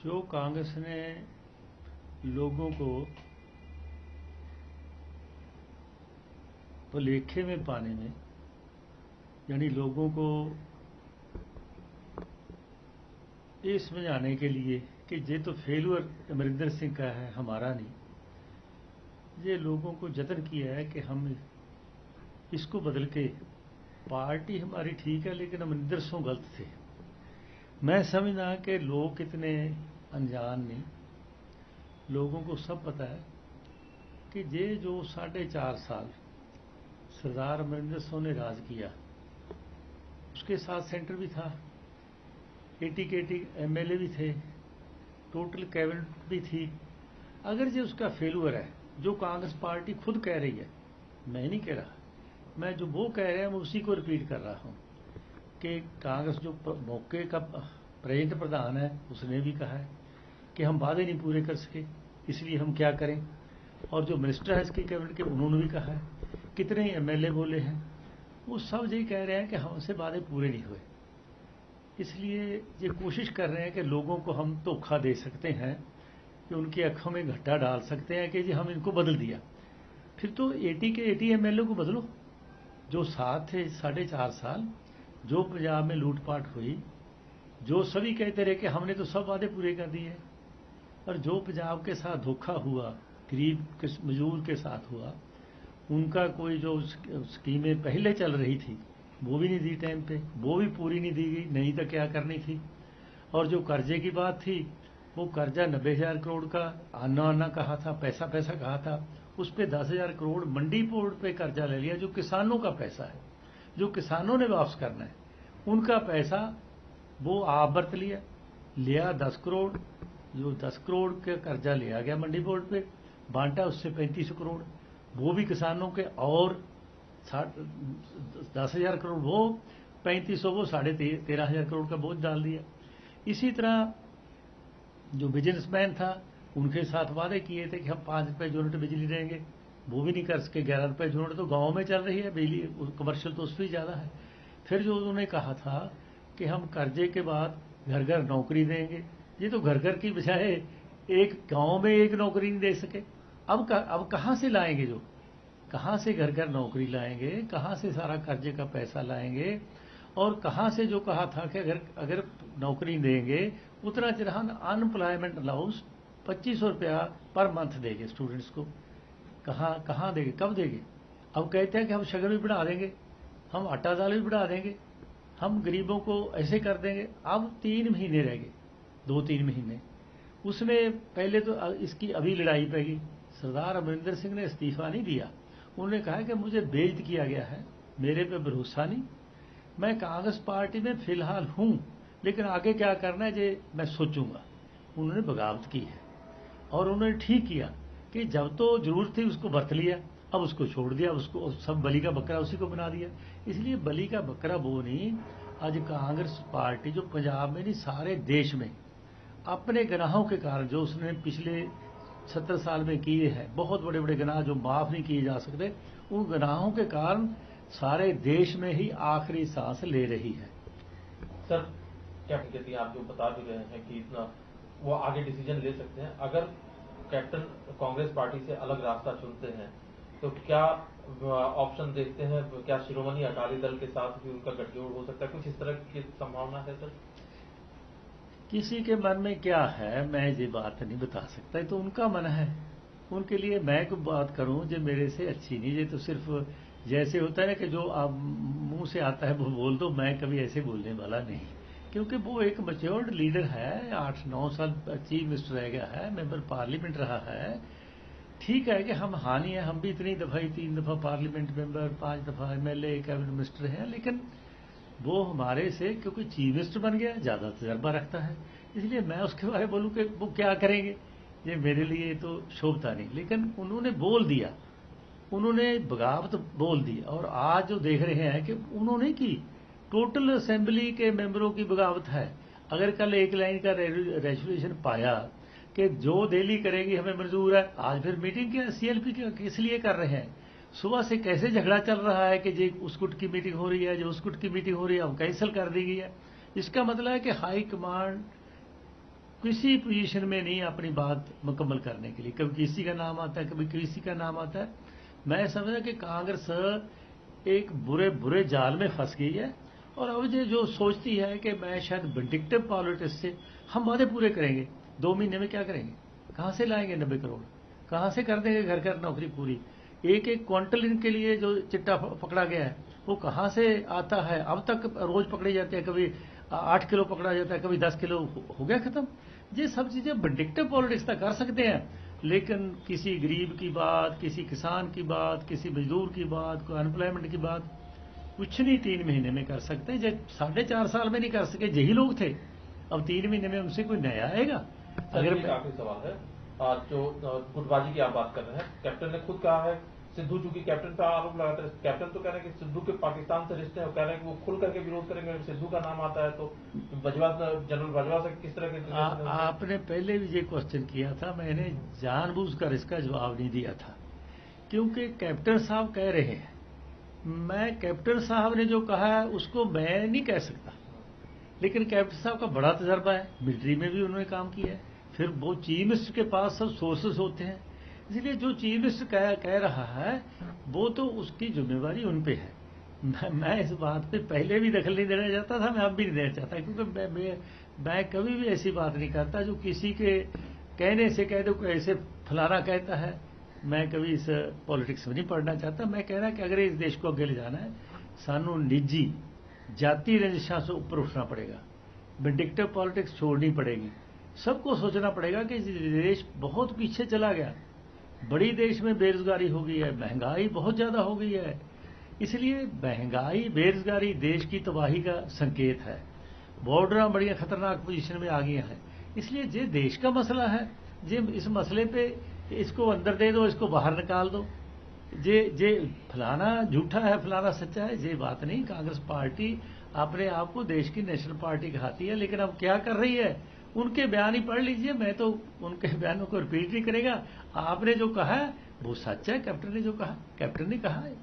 जो कांग्रेस ने लोगों को भुलेखे में पाने में, यानी लोगों को ये समझाने के लिए कि ये तो फेलुअर अमरिंदर सिंह का है, हमारा नहीं, ये लोगों को जतन किया है कि हम इसको बदल के, पार्टी हमारी ठीक है लेकिन अमरिंदर सिंह गलत थे। मैं समझना कि लोग इतने अनजान नहीं, लोगों को सब पता है कि ये जो 4.5 साल सरदार अमरिंदर सिंह ने राज किया, उसके साथ सेंटर भी था, 80 के 80 MLA भी थे, टोटल कैबिनेट भी थी। अगर ये उसका फेलुअर है, जो कांग्रेस पार्टी खुद कह रही है, मैं नहीं कह रहा, मैं जो वो कह रहे हैं मैं उसी को रिपीट कर रहा हूँ कि कांग्रेस जो मौके का प्रेजेंट प्रधान है उसने भी कहा है कि हम वादे नहीं पूरे कर सके, इसलिए हम क्या करें। और जो मिनिस्टर है इसकी कैबिनेट के, उन्होंने भी कहा है, कितने MLA बोले हैं, वो सब यही कह रहे हैं कि हमसे वादे पूरे नहीं हुए। इसलिए ये कोशिश कर रहे हैं कि लोगों को हम धोखा दे सकते हैं, कि उनकी आंखों में घट्टा डाल सकते हैं कि जी हम इनको बदल दिया। फिर तो 80 के 80 MLA को बदलो जो साथ थे 4.5 साल, जो पंजाब में लूटपाट हुई, जो सभी कहते रहे कि हमने तो सब वादे पूरे कर दिए, और जो पंजाब के साथ धोखा हुआ, गरीब के मजदूर के साथ हुआ, उनका कोई जो स्कीमें पहले चल रही थी वो भी नहीं दी टाइम पे, वो भी पूरी नहीं दी गई, नहीं तो क्या करनी थी। और जो कर्जे की बात थी, वो कर्जा 90,000 करोड़ का आना आना कहा था, पैसा पैसा कहा था, उस पर 10,000 करोड़ मंडी बोर्ड पे कर्जा ले लिया, जो किसानों का पैसा है, जो किसानों ने वापस करना है, उनका पैसा वो आप बरत लिया 10 करोड़, जो 10 करोड़ का कर्जा लिया गया मंडी बोर्ड पे, बांटा उससे 35 करोड़, वो भी किसानों के, और 10,000 करोड़ वो, 3500 वो, 13,500 करोड़ का बोझ डाल दिया। इसी तरह जो बिजनेसमैन था, उनके साथ वादे किए थे कि हम 5 रुपये यूनिट बिजली देंगे, वो भी नहीं कर सके। 11 रुपये यूनिट तो गाँव में चल रही है बिजली, कमर्शियल तो उससे ज़्यादा है। फिर जो उन्होंने कहा था कि हम कर्जे के बाद घर घर नौकरी देंगे, ये तो घर घर की बजाय एक गांव में एक नौकरी नहीं दे सके। अब कहाँ से लाएंगे, जो कहाँ से घर घर नौकरी लाएंगे, कहाँ से सारा कर्जे का पैसा लाएंगे, और कहाँ से जो कहा था कि अगर नौकरी देंगे उतना चिरहान अनएम्प्लॉयमेंट अलाउंस 2500 रुपया पर मंथ देंगे स्टूडेंट्स को, कहाँ देंगे, कब देंगे। अब कहते हैं कि हम शगर भी बढ़ा देंगे, हम आटा दाल भी बढ़ा देंगे, हम गरीबों को ऐसे कर देंगे। अब 3 महीने रह गए, 2-3 महीने, उसमें पहले तो इसकी अभी लड़ाई पैगी। सरदार अमरिंदर सिंह ने इस्तीफा नहीं दिया, उन्होंने कहा कि मुझे बेइज्जत किया गया है, मेरे पे भरोसा नहीं, मैं कांग्रेस पार्टी में फिलहाल हूँ, लेकिन आगे क्या करना है ये मैं सोचूंगा। उन्होंने बगावत की है, और उन्होंने ठीक किया कि जब तो जरूरत थी उसको बरत लिया, अब उसको छोड़ दिया, उसको सब बलि का बकरा उसी को बना दिया। इसलिए बलि का बकरा वो नहीं, आज कांग्रेस पार्टी जो पंजाब में नहीं सारे देश में अपने गुनाहों के कारण, जो उसने पिछले 70 साल में किए हैं, बहुत बड़े बड़े गुनाह जो माफ़ नहीं किए जा सकते, उन गुनाहों के कारण सारे देश में ही आखिरी सांस ले रही है। सर क्या कहती हैं, आप जो बता भी रहे हैं कि इतना वो आगे डिसीजन ले सकते हैं, अगर कैप्टन कांग्रेस पार्टी से अलग रास्ता चुनते हैं तो क्या ऑप्शन देखते हैं, क्या शिरोमणि अकाली दल के साथ भी उनका गठजोड़ हो सकता है, कुछ इस तरह की संभावना है सर? किसी के मन में क्या है मैं ये बात नहीं बता सकता, ये तो उनका मन है, उनके लिए मैं कोई बात करूं जो मेरे से अच्छी नहीं। ये तो सिर्फ जैसे होता है ना कि जो आप मुंह से आता है वो बोल दो, मैं कभी ऐसे बोलने वाला नहीं, क्योंकि वो एक मैच्योर्ड लीडर है, 8-9 साल चीफ मिनिस्टर रह गया है, मेंबर पार्लियामेंट रहा है। ठीक है कि हम हानि है, हम भी इतनी दफ़ा ही 3 दफ़ा पार्लियामेंट मेंबर, 5 दफ़ा MLA कैबिनेट मिनिस्टर हैं, लेकिन वो हमारे से क्योंकि चीफ मिनिस्टर बन गया, ज़्यादा तजर्बा रखता है, इसलिए मैं उसके बारे में बोलूँ कि वो क्या करेंगे, ये मेरे लिए तो शोभता नहीं। लेकिन उन्होंने बोल दिया, उन्होंने बगावत बोल दी, और आज जो देख रहे हैं कि उन्होंने की टोटल असेंबली के मेंबरों की बगावत है। अगर कल एक लाइन का रेजोल्यूशन पाया कि जो दिल्ली करेगी हमें मंजूर है, आज फिर मीटिंग क्या CLP किस लिए कर रहे हैं, सुबह से कैसे झगड़ा चल रहा है कि जी उस गुट की मीटिंग हो रही है, जो उस गुट की मीटिंग हो रही है अब कैंसिल कर दी गई है। इसका मतलब है कि हाई कमांड किसी पोजीशन में नहीं अपनी बात मुकम्मल करने के लिए। कभी किसी का नाम आता है, कभी किसी का नाम आता है। मैं समझा कि कांग्रेस एक बुरे बुरे जाल में फंस गई है, और अब ये जो सोचती है कि मैं शायद विंडिक्टिव पॉलिटिक्स से हम वादे पूरे करेंगे, 2 महीने में क्या करेंगे, कहाँ से लाएंगे 90 करोड़, कहाँ से कर देंगे घर घर नौकरी पूरी। एक एक क्वांटल इनके लिए जो चिट्टा पकड़ा गया है वो कहाँ से आता है। अब तक रोज पकड़े जाते हैं, कभी 8 किलो पकड़ा जाता है, कभी 10 किलो, हो गया खत्म। ये सब चीजें विंडिक्टिव पॉलिटिक्स तक कर सकते हैं, लेकिन किसी गरीब की बात, किसी किसान की बात, किसी मजदूर की बात, कोई अनएम्प्लॉयमेंट की बात कुछ नहीं 3 महीने में कर सकते। जो 4.5 साल में नहीं कर सके यही लोग थे, अब 3 महीने में उनसे कोई नया आएगा। अगर आखिरी सवाल है, जो गुटबाजी की आप बात कर रहे हैं, कैप्टन ने खुद कहा है, सिद्धू चूंकि कैप्टन पर आरोप लगाते हैं, कैप्टन तो कह रहे हैं कि सिद्धू के पाकिस्तान से रिश्ते हैं, वो कह रहे हैं कि वो खुल करके विरोध करेंगे सिद्धू का नाम आता है तो। जनरल बाजवा से किस तरह के आपने पहले भी ये क्वेश्चन किया था, मैंने जानबूझकर इसका जवाब नहीं दिया था, क्योंकि कैप्टन साहब कह रहे हैं, मैं कैप्टन साहब ने जो कहा है उसको मैं नहीं कह सकता, लेकिन कैप्टन साहब का बड़ा तजर्बा है, मिलिट्री में भी उन्होंने काम किया है, फिर वो चीफ मिनिस्टर के पास सब सोर्सेस होते हैं, इसलिए जो चीफ मिनिस्टर कह रहा है वो तो उसकी जिम्मेवारी उन पे है। मैं इस बात पे पहले भी दखल नहीं देना चाहता था, मैं अब भी नहीं देना चाहता, क्योंकि मैं कभी भी ऐसी बात नहीं करता जो किसी के कहने से कह दो, ऐसे फलाना कहता है। मैं कभी इस पॉलिटिक्स में नहीं पढ़ना चाहता। मैं कह रहा कि अगर इस देश को अगे ले जाना है, सानू निजी जाति रंजिशां से ऊपर उठना पड़ेगा, विंडिक्टिव पॉलिटिक्स छोड़नी पड़ेगी, सबको सोचना पड़ेगा कि देश बहुत पीछे चला गया, बड़ी देश में बेरोजगारी हो गई है, महंगाई बहुत ज्यादा हो गई है, इसलिए महंगाई बेरोजगारी देश की तबाही का संकेत है। बॉर्डर बड़ी खतरनाक पोजीशन में आ गई हैं, इसलिए ये देश का मसला है। जे इस मसले पे इसको अंदर दे दो, इसको बाहर निकाल दो, जे फलाना झूठा है फलाना सच्चा है, ये बात नहीं। कांग्रेस पार्टी अपने आप को देश की नेशनल पार्टी कहती है, लेकिन अब क्या कर रही है, उनके बयान ही पढ़ लीजिए, मैं तो उनके बयानों को रिपीट नहीं करेगा। आपने जो कहा है वो सच है, कैप्टन ने जो कहा, कैप्टन ने कहा है।